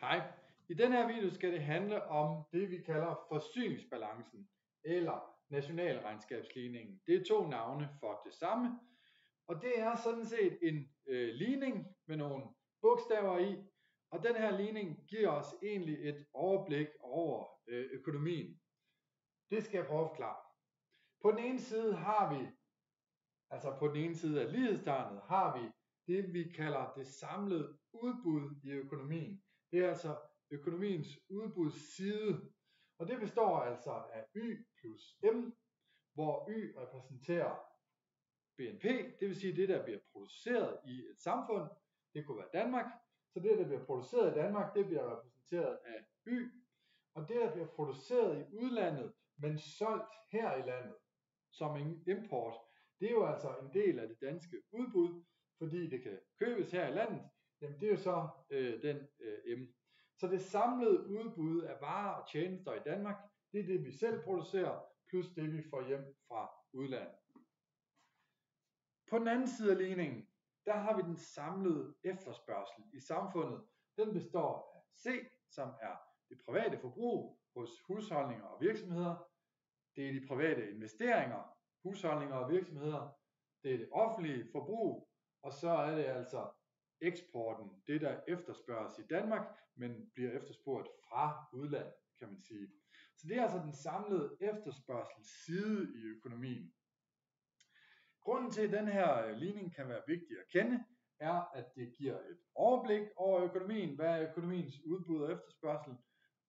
Hej. I denne her video skal det handle om det, vi kalder forsyningsbalancen eller nationalregnskabsligningen. Det er to navne for det samme, og det er sådan set en ligning med nogle bogstaver i, og den her ligning giver os egentlig et overblik over økonomien. Det skal jeg prøve at forklare. På den ene side har vi, altså på den ene side af lighedstegnet, har vi det, vi kalder det samlede udbud i økonomien. Det er altså økonomiens udbudsside, og det består altså af Y plus M, hvor Y repræsenterer BNP, det vil sige det, der bliver produceret i et samfund. Det kunne være Danmark, så det, der bliver produceret i Danmark, det bliver repræsenteret af Y, og det, der bliver produceret i udlandet, men solgt her i landet som en import, det er jo altså en del af det danske udbud, fordi det kan købes her i landet, jamen det er jo så den M. Så det samlede udbud af varer og tjenester i Danmark, det er det, vi selv producerer, plus det, vi får hjem fra udlandet. På den anden side af ligningen, der har vi den samlede efterspørgsel i samfundet. Den består af C, som er det private forbrug hos husholdninger og virksomheder. Det er de private investeringer, husholdninger og virksomheder. Det er det offentlige forbrug, og så er det altså eksporten, det der efterspørges i Danmark, men bliver efterspurgt fra udlandet, kan man sige. Så det er altså den samlede efterspørgselsside i økonomien. Grunden til, at den her ligning kan være vigtig at kende, er, at det giver et overblik over økonomien, hvad er økonomiens udbud og efterspørgsel,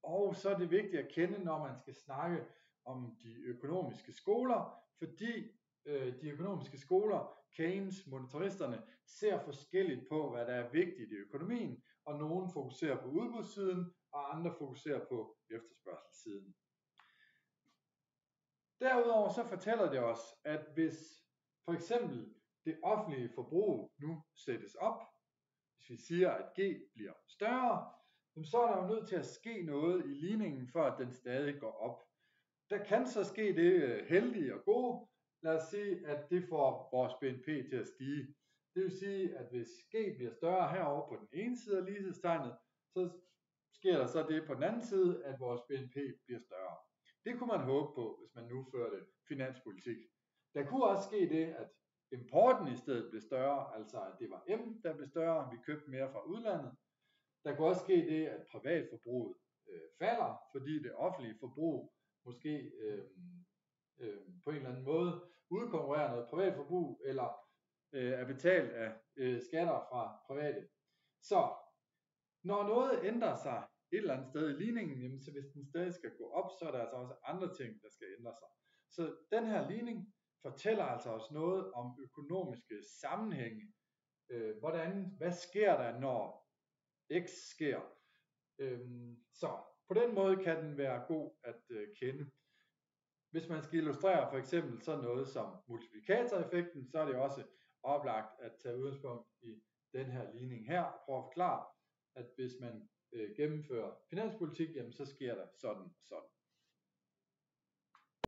og så er det vigtigt at kende, når man skal snakke om de økonomiske skoler, fordi de økonomiske skoler, Keynes, monetaristerne, ser forskelligt på, hvad der er vigtigt i økonomien, og nogen fokuserer på udbudssiden, og andre fokuserer på efterspørgselssiden. Derudover så fortæller det os, at hvis for eksempel det offentlige forbrug nu sættes op, hvis vi siger, at G bliver større, så er der jo nødt til at ske noget i ligningen, for at den stadig går op. Der kan så ske det heldige og gode, lad os sige, at det får vores BNP til at stige. Det vil sige, at hvis G bliver større herovre på den ene side af lighedstegnet, så sker der så det på den anden side, at vores BNP bliver større. Det kunne man håbe på, hvis man nu førte finanspolitik. Der kunne også ske det, at importen i stedet blev større, altså at det var M, der blev større, vi købte mere fra udlandet. Der kunne også ske det, at privatforbruget falder, fordi det offentlige forbrug måske på en eller anden måde udkonkurrerer noget privatforbrug, eller er betalt af skatter fra private. Så når noget ændrer sig et eller andet sted i ligningen, jamen, så hvis den stadig skal gå op, så er der altså også andre ting, der skal ændre sig. Så den her ligning fortæller altså også noget om økonomiske sammenhænge. Hvad sker der, når X sker? Så på den måde kan den være god at kende. Hvis man skal illustrere for eksempel sådan noget som multiplikatoreffekten, så er det også oplagt at tage udgangspunkt i den her ligning her og prøve at forklare, at hvis man gennemfører finanspolitik, jamen så sker der sådan og sådan.